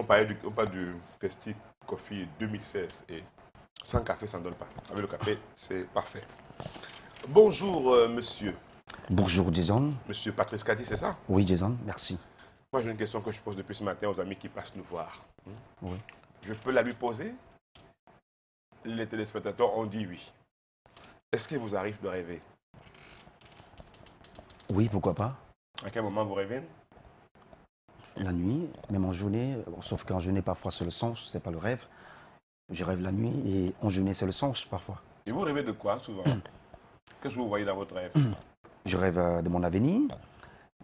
On parle du Festi Coffee 2016 et sans café, ça ne donne pas. Avec le café, c'est parfait. Bonjour, monsieur. Bonjour Jason. Monsieur Patrice Kadi, c'est ça? Oui Jason, merci. Moi, j'ai une question que je pose depuis ce matin aux amis qui passent nous voir. Oui. Je peux la lui poser? Les téléspectateurs ont dit oui. Est-ce qu'il vous arrive de rêver? Oui, pourquoi pas. À quel moment vous rêvez? La nuit, même en journée, sauf qu'en journée parfois c'est le songe, c'est pas le rêve. Je rêve la nuit et en journée c'est le songe parfois. Et vous rêvez de quoi souvent? Qu'est-ce que vous voyez dans votre rêve? Je rêve de mon avenir,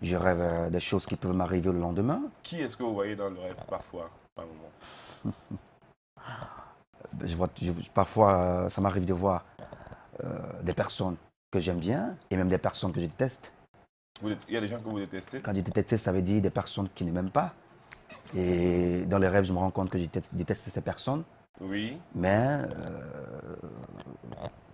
je rêve des choses qui peuvent m'arriver le lendemain. Qui est-ce que vous voyez dans le rêve parfois, par moment? Parfois ça m'arrive de voir des personnes que j'aime bien et même des personnes que je déteste. Il y a des gens que vous détestez? Quand je déteste, ça veut dire des personnes qui ne m'aiment pas. Et dans les rêves, je me rends compte que je déteste ces personnes. Oui. Mais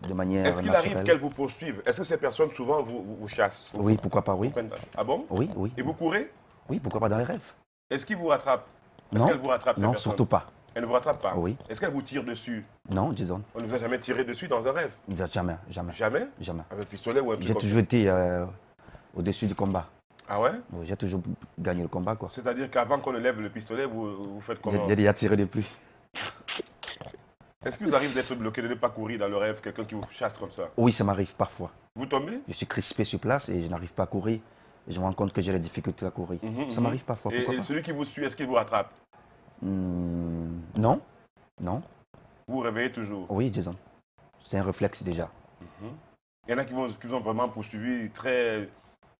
de manière Est-ce qu'il naturelle. arrive qu'elles vous poursuivent? Est-ce que ces personnes souvent vous chassent? Oui, pourquoi pas, oui. Ah bon? Oui, oui. Et vous courez? Oui, pourquoi pas dans les rêves? Est-ce qu'ils vous rattrapent? Est-ce Non, qu'elles vous rattrapent, ces non, personnes? surtout pas. Elles ne vous rattrapent pas? Oui. Est-ce qu'elles vous tirent dessus? Non, disons. On ne vous a jamais tiré dessus dans un rêve? Jamais, jamais. Jamais? Jamais. Avec un pistolet ou un truc J'ai comme toujours été au-dessus du combat. Ah ouais? Oui, j'ai toujours gagné le combat, quoi. C'est-à-dire qu'avant qu'on ne lève le pistolet, vous faites comment? J'ai déjà tiré depuis. Est-ce qu'il vous arrive d'être bloqué, de ne pas courir dans le rêve, quelqu'un qui vous chasse comme ça? Oui, ça m'arrive parfois. Vous tombez? Je suis crispé sur place et je n'arrive pas à courir. Et je me rends compte que j'ai des difficultés à courir. Ça m'arrive parfois, pourquoi Et pas? celui qui vous suit, est-ce qu'il vous rattrape? Non, non. Vous vous réveillez toujours? Oui, disons. C'est un réflexe déjà. Il y en a qui vous ont vraiment poursuivi très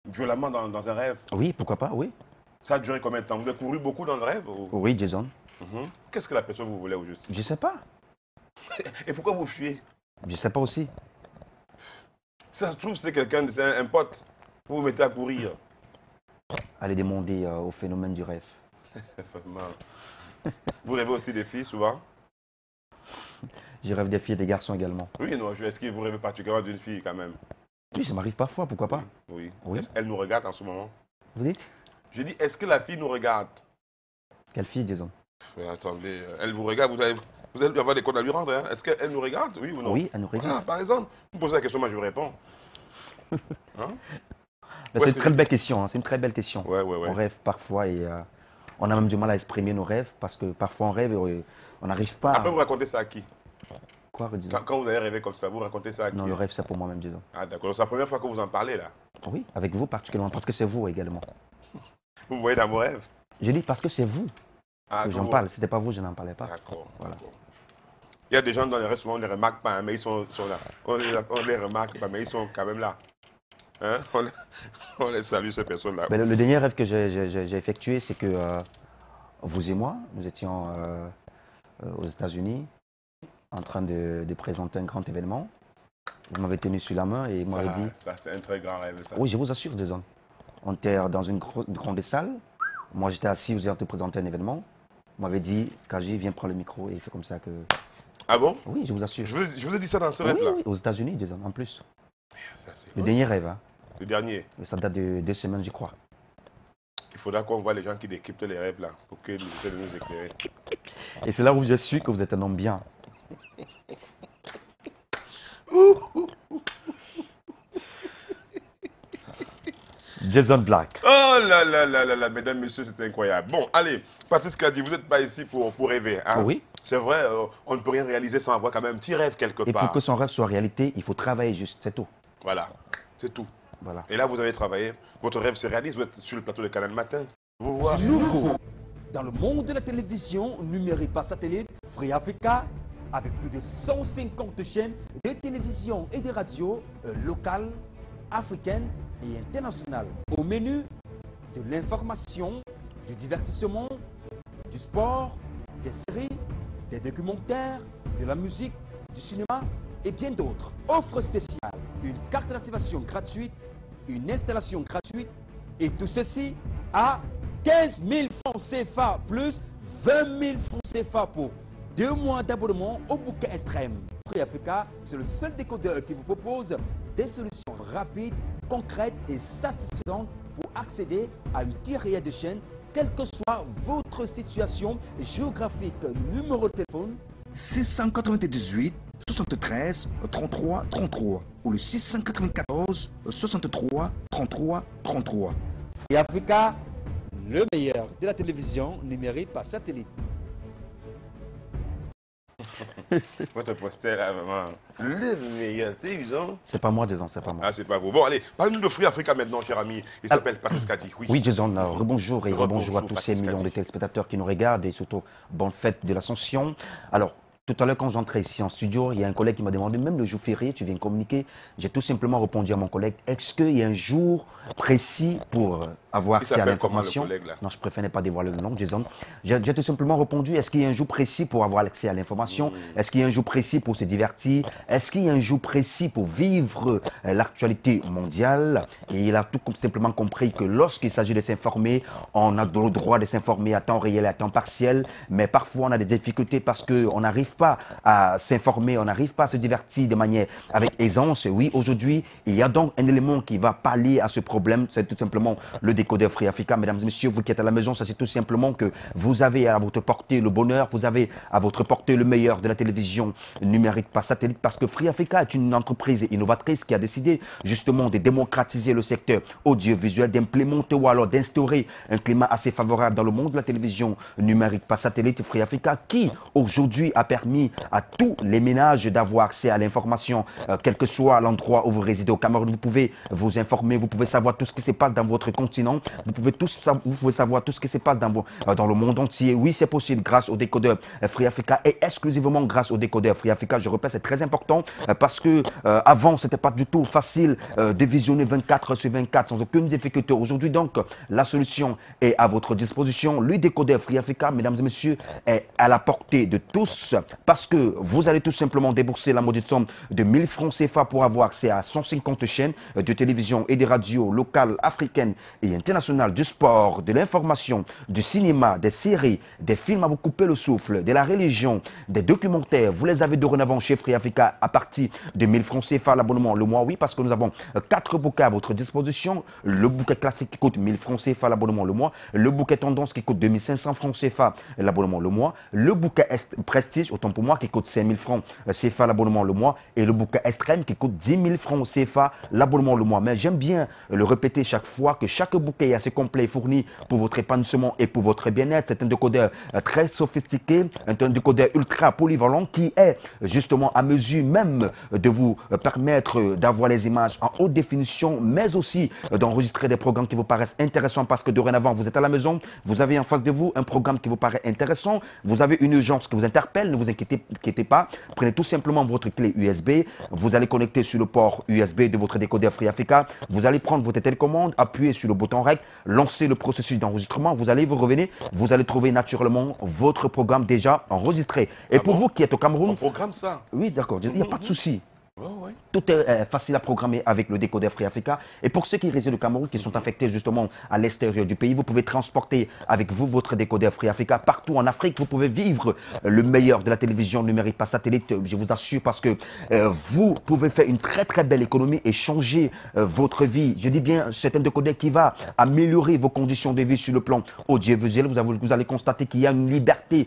violemment dans un rêve. Oui, pourquoi pas, oui. Ça a duré combien de temps? Vous avez couru beaucoup dans le rêve? Oui, Jason. Qu'est-ce que la personne vous voulait au juste? Je sais pas. Et pourquoi vous fuyez? Je sais pas aussi. Ça se trouve, c'est quelqu'un, c'est un pote. Vous vous mettez à courir. Allez demander au phénomène du rêve. Vraiment. Vous rêvez aussi des filles souvent? Je rêve des filles et des garçons également. Oui, non. Est-ce que vous rêvez particulièrement d'une fille quand même? Oui, ça m'arrive parfois, pourquoi pas? Oui. Oui. Elle nous regarde en ce moment? Vous dites? J'ai dit, est-ce que la fille nous regarde? Quelle fille, disons? Mais attendez, elle vous regarde, vous allez avoir des comptes à lui rendre. Hein? Est-ce qu'elle nous regarde? Oui ou non? Oui, elle nous regarde. Voilà, par exemple, vous me posez la question, moi je vous réponds. Hein? C'est une très belle question, hein, c'est une très belle question. Ouais. On rêve parfois et on a même du mal à exprimer nos rêves parce que parfois on rêve et on n'arrive pas Après, vous racontez ça à qui? Quoi, disons? Quand vous avez rêvé comme ça, vous racontez ça à qui? Non, le rêve, c'est pour moi-même, disons. Ah d'accord, c'est la première fois que vous en parlez là. Oui, avec vous particulièrement, parce que c'est vous également. Vous me voyez dans vos rêves? Je dis parce que c'est vous Ah, que j'en parle. Si c'était pas vous, je n'en parlais pas. D'accord, Voilà. d'accord. Il y a des gens dans les rêves, souvent on ne les remarque pas, hein, mais ils sont là. On les remarque pas, mais ils sont quand même là. Hein? On les salue, ces personnes-là. Mais le dernier rêve que j'ai effectué, c'est que vous et moi, nous étions aux États-Unis en train de présenter un grand événement. Vous m'avez tenu sur la main et vous m'avez dit... Ça, c'est un très grand rêve, ça. Oui, je vous assure, disons. On était dans une grande salle. Moi, j'étais assis, vous êtes présenter un événement. Vous m'avez dit, Kaji, viens prendre le micro. Et c'est comme ça que... Ah bon? Oui, je vous assure. Je vous ai dit ça dans ce Oui, rêve-là? oui, aux États-Unis, disons, en plus. Ça, c'est Le bon, dernier ça. rêve, hein. Le dernier. Ça date de 2 semaines, je crois. Il faudra qu'on voit les gens qui décryptent les rêves là, pour qu'ils essaient de nous éclairer. Et c'est là où je suis que vous êtes un homme bien. Jason Black. Oh là là là là là, mesdames, messieurs, c'est incroyable. Bon, allez, Patrice Kadi, vous n'êtes pas ici pour rêver. Hein? Oui. C'est vrai, on ne peut rien réaliser sans avoir quand même un petit rêve quelque Et part. pour que son rêve soit réalité, il faut travailler juste, c'est tout. Voilà, c'est tout. Voilà. Et là, vous avez travaillé, votre rêve se réalise, vous êtes sur le plateau de Canal Matin. Vous voyez. C'est nouveau. Dans le monde de la télévision numérique par satellite, Free Africa, avec plus de 150 chaînes de télévision et de radio locales, africaines et internationales. Au menu de l'information, du divertissement, du sport, des séries, des documentaires, de la musique, du cinéma et bien d'autres. Offre spéciale, une carte d'activation gratuite, une installation gratuite et tout ceci à 15 000 francs CFA plus 20 000 francs CFA pour 2 mois d'abonnement au bouquet extrême. Free Africa, c'est le seul décodeur qui vous propose des solutions rapides, concrètes et satisfaisantes pour accéder à une kyrielle de chaînes quelle que soit votre situation géographique. Numéro de téléphone 698 73 33 33 ou le 694 63 33 33. Free Africa, le meilleur de la télévision numérique par satellite. Votre poster là, vraiment, le meilleur télévision. C'est pas moi, Jason, c'est pas moi. Ah, c'est pas vous. Bon, allez, parlez-nous de Free Africa maintenant, cher ami. Il s'appelle Patrice Kadi. Oui, Oui, Jason, rebonjour et rebonjour à tous ces Patrice millions de Kadi. téléspectateurs qui nous regardent et surtout, bonne fête de l'Ascension. Alors, tout à l'heure, quand j'entrais ici en studio, il y a un collègue qui m'a demandé, même le jour férié, tu viens communiquer. J'ai tout simplement répondu à mon collègue, est-ce qu'il y a un jour précis pour avoir accès à s'appelle comment, le l'information? collègue, là? Non, je préfère ne pas dévoiler le nom, Jason. J'ai tout simplement répondu, est-ce qu'il y a un jour précis pour avoir accès à l'information? Est-ce qu'il y a un jour précis pour se divertir? Est-ce qu'il y a un jour précis pour vivre l'actualité mondiale? Et il a tout simplement compris que lorsqu'il s'agit de s'informer, on a le droit de s'informer à temps réel et à temps partiel, mais parfois on a des difficultés parce qu'on n'arrive pas à s'informer, on n'arrive pas à se divertir de manière avec aisance. Oui, aujourd'hui, il y a donc un élément qui va pallier à ce problème, c'est tout simplement le décodeur Free Africa. Mesdames et messieurs, vous qui êtes à la maison, ça c'est tout simplement que vous avez à votre portée le bonheur, vous avez à votre portée le meilleur de la télévision numérique par satellite, parce que Free Africa est une entreprise innovatrice qui a décidé justement de démocratiser le secteur audiovisuel, d'implémenter ou alors d'instaurer un climat assez favorable dans le monde de la télévision numérique par satellite. Free Africa qui aujourd'hui a permis à tous les ménages d'avoir accès à l'information, quel que soit l'endroit où vous résidez au Cameroun. Vous pouvez vous informer, vous pouvez savoir tout ce qui se passe dans votre continent, vous pouvez savoir tout ce qui se passe dans le monde entier. Oui, c'est possible grâce au décodeur Free Africa et exclusivement grâce au décodeur Free Africa. Je répète, c'est très important parce que avant, c'était pas du tout facile de visionner 24 sur 24 sans aucune difficulté. Aujourd'hui, donc, la solution est à votre disposition. Le décodeur Free Africa, mesdames et messieurs, est à la portée de tous parce que vous allez tout simplement débourser la maudite somme de 1000 francs CFA pour avoir accès à 150 chaînes de télévision et des radios locales, africaines et internationales, du sport, de l'information, du cinéma, des séries, des films à vous couper le souffle, de la religion, des documentaires. Vous les avez dorénavant chez Free Africa à partir de 1000 francs CFA l'abonnement le mois. Oui, parce que nous avons 4 bouquets à votre disposition. Le bouquet classique qui coûte 1000 francs CFA l'abonnement le mois. Le bouquet tendance qui coûte 2500 francs CFA l'abonnement le mois. Le bouquet prestige, autant pour moi, qui coûte 5000 francs CFA l'abonnement le mois. Et le bouquet extrême qui coûte 10 000 francs CFA l'abonnement le mois. Mais j'aime bien le répéter chaque fois que chaque bouquet est assez complet et fourni pour votre épanouissement et pour votre bien-être. C'est un décodeur très sophistiqué, un décodeur ultra polyvalent qui est justement à mesure même de vous permettre d'avoir les images en haute définition, mais aussi d'enregistrer des programmes qui vous paraissent intéressants parce que dorénavant, vous êtes à la maison, vous avez en face de vous un programme qui vous paraît intéressant, vous avez une urgence qui vous interpelle, ne vous inquiétez pas, prenez tout simplement votre clé USB, vous allez connecter sur le port USB de votre décodeur Free Africa, vous allez prendre votre télécommande, appuyer sur le bouton REC, lancer le processus d'enregistrement, vous allez vous revenir, vous allez trouver naturellement votre programme déjà enregistré. Et pour vous qui êtes au Cameroun... On programme ça. Oui, d'accord, il n'y a pas de souci. Ouais. Tout est facile à programmer avec le décodeur Free Africa. Et pour ceux qui résident au Cameroun, qui sont affectés justement à l'extérieur du pays, vous pouvez transporter avec vous votre décodeur Free Africa partout en Afrique. Vous pouvez vivre le meilleur de la télévision numérique par satellite, je vous assure, parce que vous pouvez faire une très très belle économie et changer votre vie. Je dis bien, c'est un décodeur qui va améliorer vos conditions de vie sur le plan audiovisuel. Vous allez constater qu'il y a une liberté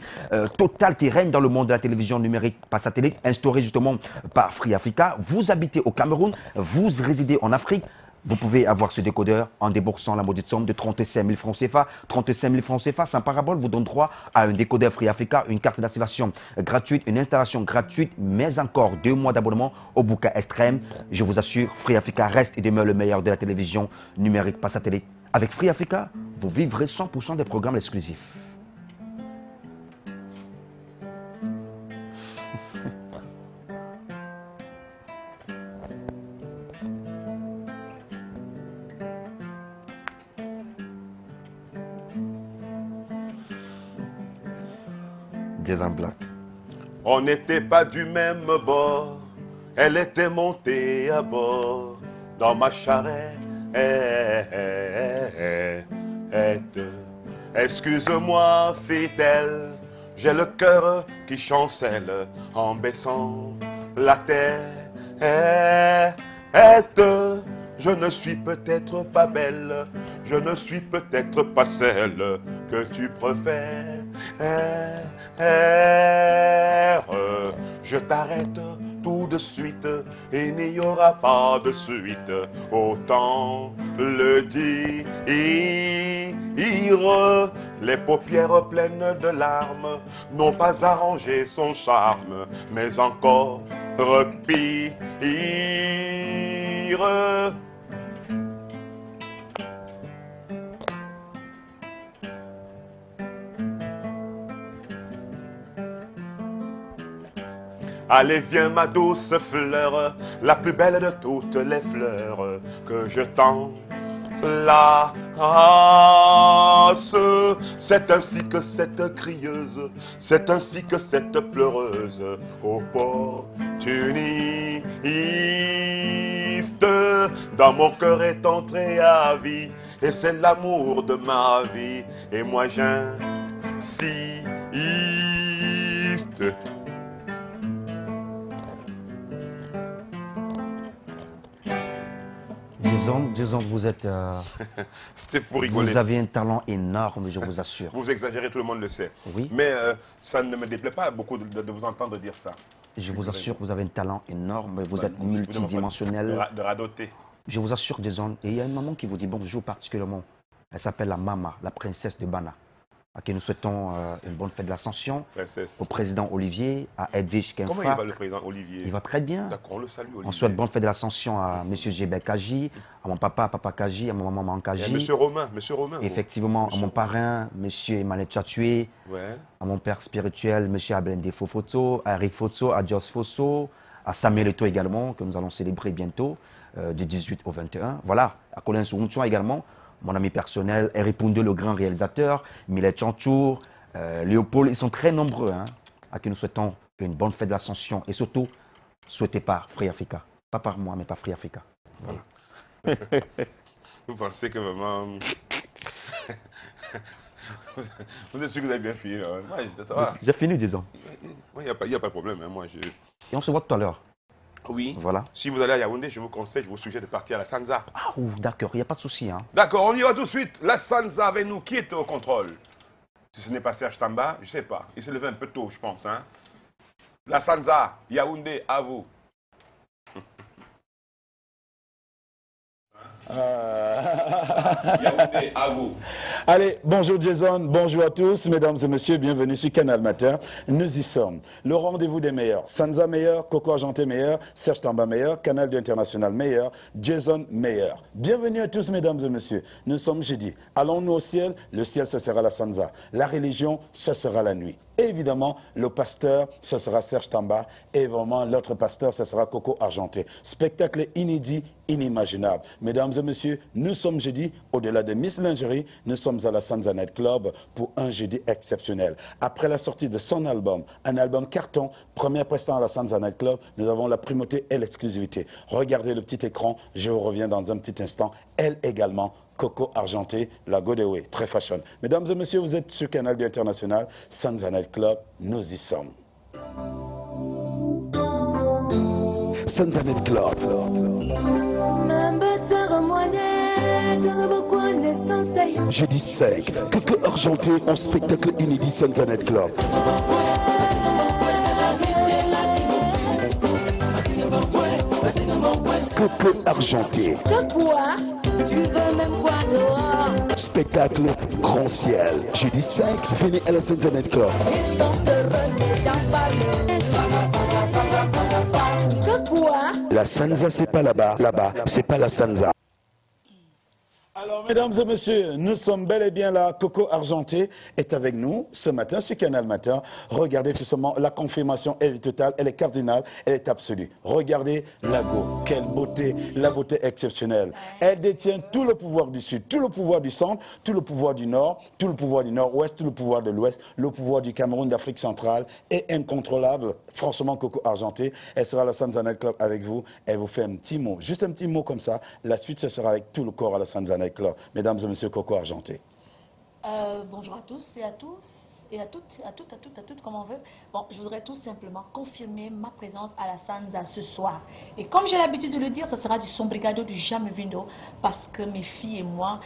totale qui règne dans le monde de la télévision numérique par satellite, instaurée justement par Free Africa. Vous habitez au Cameroun, vous résidez en Afrique, vous pouvez avoir ce décodeur en déboursant la maudite somme de 35 000 francs CFA. 35 000 francs CFA, sans parabole, vous donne droit à un décodeur Free Africa, une carte d'activation gratuite, une installation gratuite, mais encore 2 mois d'abonnement au bouquet extrême. Je vous assure, Free Africa reste et demeure le meilleur de la télévision numérique par satellite. Avec Free Africa, vous vivrez 100% des programmes exclusifs. Jason Black. On n'était pas du même bord, elle était montée à bord dans ma charrette. Excuse-moi, fit-elle, j'ai le cœur qui chancelle en baissant la tête. Je ne suis peut-être pas belle, je ne suis peut-être pas celle que tu préfères. Je t'arrête tout de suite et il n'y aura pas de suite. Autant le dire, les paupières pleines de larmes n'ont pas arrangé son charme, mais encore pire. Allez, viens ma douce fleur, la plus belle de toutes les fleurs, que je t'enlace. C'est ainsi que cette crieuse, c'est ainsi que cette pleureuse, opportuniste, dans mon cœur est entrée à vie, et c'est l'amour de ma vie, et moi j'insiste. Disons que vous êtes... C'était pour rigoler. Vous avez un talent énorme, je vous assure. Vous exagérez, tout le monde le sait. Oui. Mais ça ne me déplaît pas beaucoup de vous entendre dire ça. Je vous assure que vous avez un talent énorme, vous êtes multidimensionnel. De radoter. Je vous assure, Jason, et il y a une maman qui vous dit bonjour particulièrement. Elle s'appelle la Mama, la princesse de Bana, à qui nous souhaitons une bonne fête de l'Ascension. Au président Olivier, à Edwige Kemfa. Comment il va le président Olivier? Il va très bien. D'accord, on le salue Olivier. On souhaite bonne fête de l'Ascension à M. Gébel Kaji, à mon papa Kaji, à mon maman Kaji. Monsieur Romain. Effectivement, à mon parrain, M. Emmanuel Tchatoué. Ouais. À mon père spirituel, M. Ablende Fofoto, à Eric Fosso, à Jos Fosso, à Samuel Eto'o également, que nous allons célébrer bientôt, du 18 au 21. Voilà, à Colin Sounchouan également, mon ami personnel, Eric Pounde, le grand réalisateur, Milet Chanchour, Léopold, ils sont très nombreux, hein, à qui nous souhaitons une bonne fête de l'Ascension et surtout, souhaitez par Free Africa. Pas par moi, mais par Free Africa. Voilà. Vous pensez que vraiment... Vous êtes sûr que vous avez bien fini, là? Moi, ça va. J'ai fini, disons. Il n'y a pas de problème. Hein. Moi, Et on se voit tout à l'heure. Oui. Voilà. Si vous allez à Yaoundé, je vous conseille, je vous suggère de partir à la Sanza. Ah, d'accord, il n'y a pas de souci. Hein. D'accord, on y va tout de suite. La Sanza avec nous. Qui est au contrôle? Si ce n'est pas Serge Tamba, je ne sais pas. Il s'est levé un peu tôt, je pense. Hein. La Sanza, Yaoundé, à vous. Yaoundé, à vous. Allez, bonjour Jason, bonjour à tous, mesdames et messieurs, bienvenue sur Canal Matin. Nous y sommes. Le rendez-vous des meilleurs. Sanza meilleur, Coco Argenté meilleur, Serge Tamba meilleur, Canal de International meilleur, Jason meilleur. Bienvenue à tous, mesdames et messieurs. Nous sommes jeudi. Allons-nous au ciel? Le ciel, ce sera la Sanza. La religion, ce sera la nuit. Et évidemment, le pasteur, ce sera Serge Tamba. Et vraiment, l'autre pasteur, ce sera Coco Argenté. Spectacle inédit, inimaginable. Mesdames et messieurs, nous sommes jeudi. Au-delà de Miss Lingerie, nous sommes à la Sanza Night Club pour un jeudi exceptionnel. Après la sortie de son album, un album carton, première prestation à la Sanza Night Club, nous avons la primauté et l'exclusivité. Regardez le petit écran, je vous reviens dans un petit instant. Elle également, Coco Argenté, la Godeway, très fashion. Mesdames et messieurs, vous êtes sur Canal du International, Sanza Night Club, nous y sommes. Sanza Night Club. Jeudi 5, Coco Argenté en spectacle inédit Sanza Night Club. Coco Argenté. Que quoi? Tu veux même quoi dehors? Spectacle Grand Ciel. Jeudi 5, venez à la Sanza Night Club. Ils sont heureux, les gens parlent. Que quoi? La Sanza, c'est pas là-bas. Là-bas, c'est pas la Sanza. Alors, mesdames et messieurs, nous sommes bel et bien là. Coco Argenté est avec nous ce matin sur Canal Matin. Regardez tout simplement, la confirmation, elle est totale, elle est cardinale, elle est absolue. Regardez la go, quelle beauté, la beauté exceptionnelle. Elle détient tout le pouvoir du Sud, tout le pouvoir du Centre, tout le pouvoir du Nord, tout le pouvoir du Nord-Ouest, tout le pouvoir de l'Ouest, le pouvoir du Cameroun, d'Afrique centrale est incontrôlable. Franchement, Coco Argenté, elle sera à la Sanza Night Club avec vous. Elle vous fait un petit mot, juste un petit mot comme ça. La suite, ce sera avec tout le corps à la Sanza Night Club. Mesdames et messieurs, Coco Argenté. Bonjour à tous et à tous, et à toutes, comme on veut. Bon, je voudrais tout simplement confirmer ma présence à la Sanza ce soir. Et comme j'ai l'habitude de le dire, ce sera du Sombrigado, du Jamais Vindo, parce que mes filles et moi,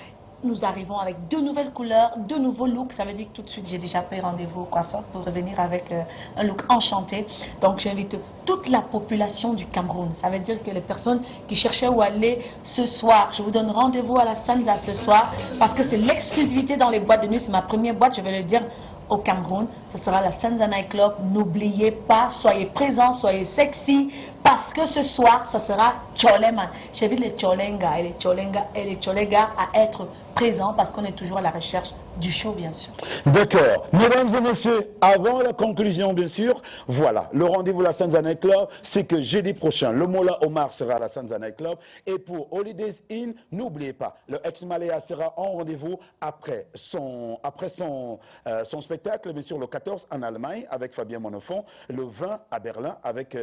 nous arrivons avec de nouvelles couleurs, de nouveaux looks. Ça veut dire que tout de suite, j'ai déjà pris rendez-vous au coiffeur pour revenir avec un look enchanté. Donc, j'invite toute la population du Cameroun. Ça veut dire que les personnes qui cherchaient où aller ce soir, je vous donne rendez-vous à la Sanza ce soir parce que c'est l'exclusivité dans les boîtes de nuit. C'est ma première boîte, je vais le dire, au Cameroun. Ce sera la Sanza Night Club. N'oubliez pas, soyez présents, soyez sexy parce que ce soir, ça sera Choleman. J'invite les Cholenga et les Cholenga à être présents parce qu'on est toujours à la recherche du show, bien sûr. D'accord. Mesdames et messieurs, avant la conclusion, bien sûr, voilà, le rendez-vous à la Sanza Night Club, c'est que jeudi prochain, le Mola Omar sera à la Sanza Night Club. Et pour Holidays Inn, n'oubliez pas, le ex-Malaya sera en rendez-vous après son spectacle, bien sûr, le 14 en Allemagne avec Fabien Monofon, le 20 à Berlin avec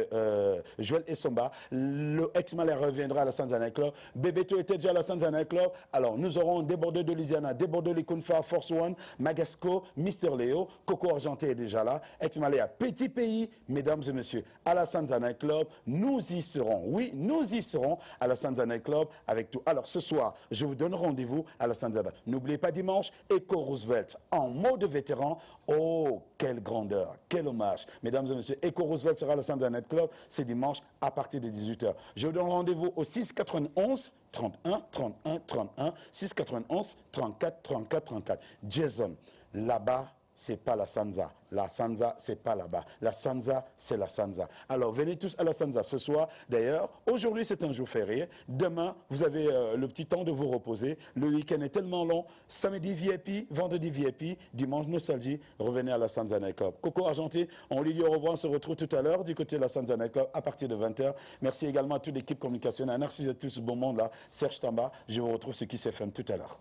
Joël Essomba. Le ex-Malaya reviendra à la Sanza Night Club. Bebeto était déjà à la Sanza Night Club. Alors, nous aurons débordé de Louisiana, débordé de Likunfa, Force One, Magasco, Mister Léo, Coco Argenté est déjà là, ex-Malaya, petit pays, mesdames et messieurs, à la Sanza Night Club, nous y serons, oui, nous y serons à la Sanza Night Club avec tout. Alors ce soir, je vous donne rendez-vous à la Sanza. N'oubliez pas dimanche, Eco Roosevelt, en mode vétéran, oh, quelle grandeur, quel hommage. Mesdames et messieurs, Eco Roosevelt sera à la Sanza Night Club, c'est dimanche à partir de 18h. Je vous donne rendez-vous au 691 31 31 31, 691 34 34 34. Jason, là-bas, c'est pas la Sanza. La Sanza, c'est pas là-bas. La Sanza, c'est la Sanza. Alors, venez tous à la Sanza ce soir. D'ailleurs, aujourd'hui, c'est un jour férié. Demain, vous avez le petit temps de vous reposer. Le week-end est tellement long. Samedi VIP, vendredi VIP, dimanche nostalgie. Revenez à la Sanza Night Club. Coco Argenté, on lui dit au revoir. On se retrouve tout à l'heure du côté de la Sanza Night Club à partir de 20h. Merci également à toute l'équipe communication. À Narcisse et tout ce bon monde-là. Serge Tamba, je vous retrouve sur Kiss FM tout à l'heure.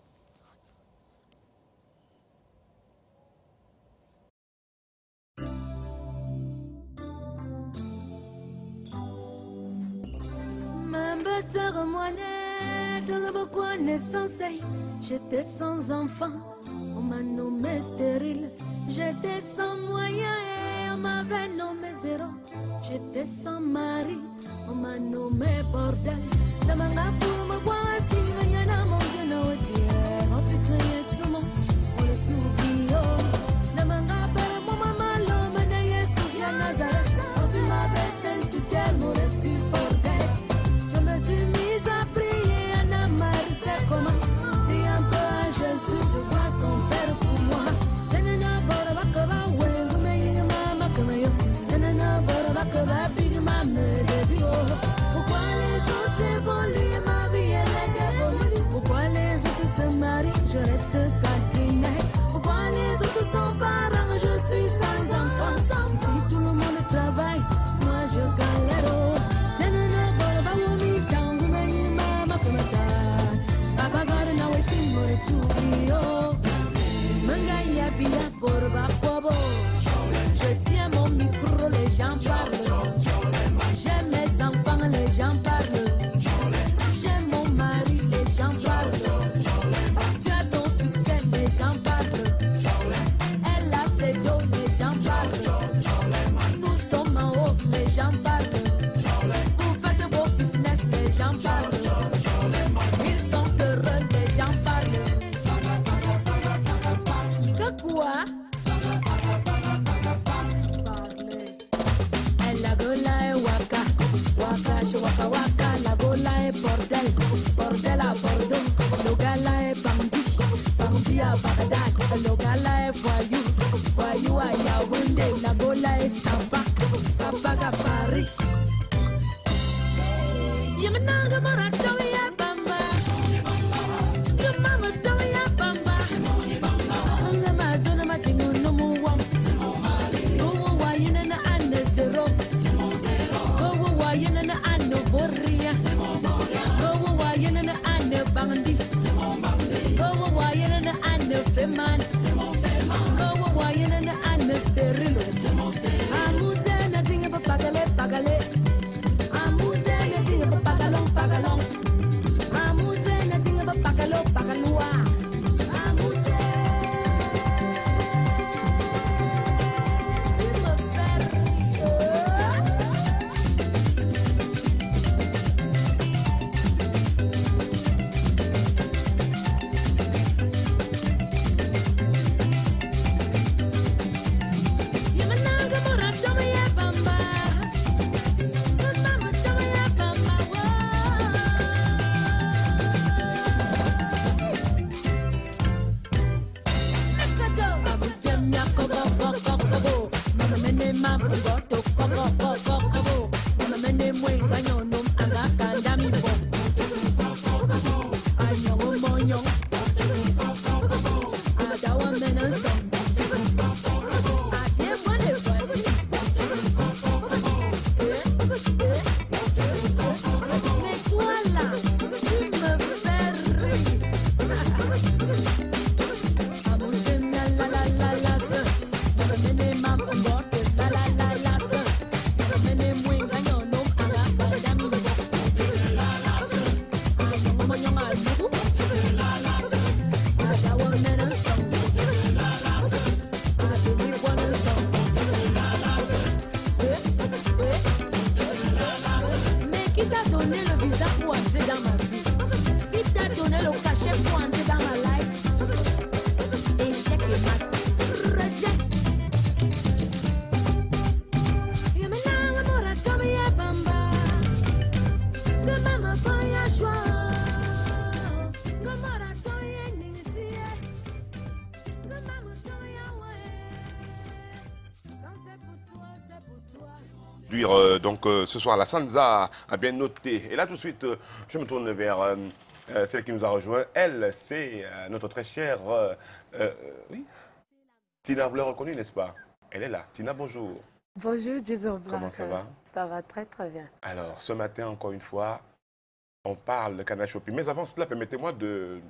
J'étais sans enfant, on m'a nommé stérile. J'étais sans moyens et on m'avait nommé zéro. J'étais sans mari, on m'a nommé bordel. La manga pour me boire si me yana mon Dieu no tiers. On tu criais sous mon, on le tout bio. La manga pour moi maman l'homme na Yesus ya Nazareth. Quand tu m'avais scène sur terre, mon tu forget. Je me suis mise à prier à Namar, c'est comment. Jésus de voir son père pour moi. Tenena bora bakaba we me mama kama yo. Tenena bora bakaba big mama de bio. Pourquoi les autres volent ma vie et les dévolent? Pourquoi les autres se marient, je reste gardinée? Pourquoi les autres sont parents, je suis sans enfant? Ici tout le monde travaille, moi je galère. Tenena bora bakaba we tangu me mama kama ta. Papa God now waiting for it to be oh. Mangaya bia porba kobo. Je tiens mon micro, les gens parlent. J'aime mes enfants, les gens parlent. J'aime mon mari, les gens parlent. Tu as ton succès, les gens parlent. Elle a ses dos, les gens parlent. Nous sommes en haut, les gens parlent. Vous faites vos business, les gens parlent. Ils sont heureux, les gens parlent. Que quoi? La gola est waka, waka, chez waka waka. La gola est bordel, bordel à Bordeaux. Le gala est bandit, bandit à Bagdad. Le gala est voyou, voyou à Yaoundé. La gola est sabac, sabac à Paris. Yamenanga maratawi ya bamba, yamama tawi ya bamba. La mazona matingu no muwam, go wayina na ane zero, go wayina na ane boria, go wayina na ane bandi, go wayina na ane feman, go wayina na ane sterilo. Amute na dinga pa pagale pagale. Pagalong, pagalong. Donc ce soir, la Sanza a bien noté. Et là, tout de suite, je me tourne vers celle qui nous a rejoint. Elle, c'est notre très chère... oui. Tina, vous l'avez reconnue, n'est-ce pas? Elle est là. Tina, bonjour. Bonjour, Jason Black. Comment ça va? Ça va très, très bien. Alors, ce matin, encore une fois, on parle de Canal Shopping. Mais avant cela, permettez-moi de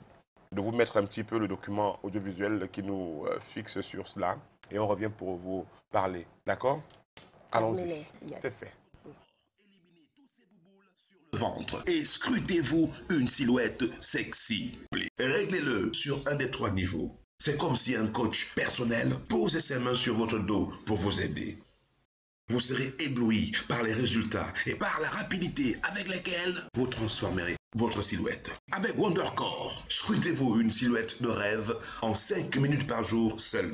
vous mettre un petit peu le document audiovisuel qui nous fixe sur cela. Et on revient pour vous parler. D'accord? Allons-y. C'est fait. Ventre et scrutez-vous une silhouette sexy. Réglez-le sur un des 3 niveaux. C'est comme si un coach personnel posait ses mains sur votre dos pour vous aider. Vous serez ébloui par les résultats et par la rapidité avec laquelle vous transformerez votre silhouette. Avec Wondercore, scrutez-vous une silhouette de rêve en 5 minutes par jour seulement.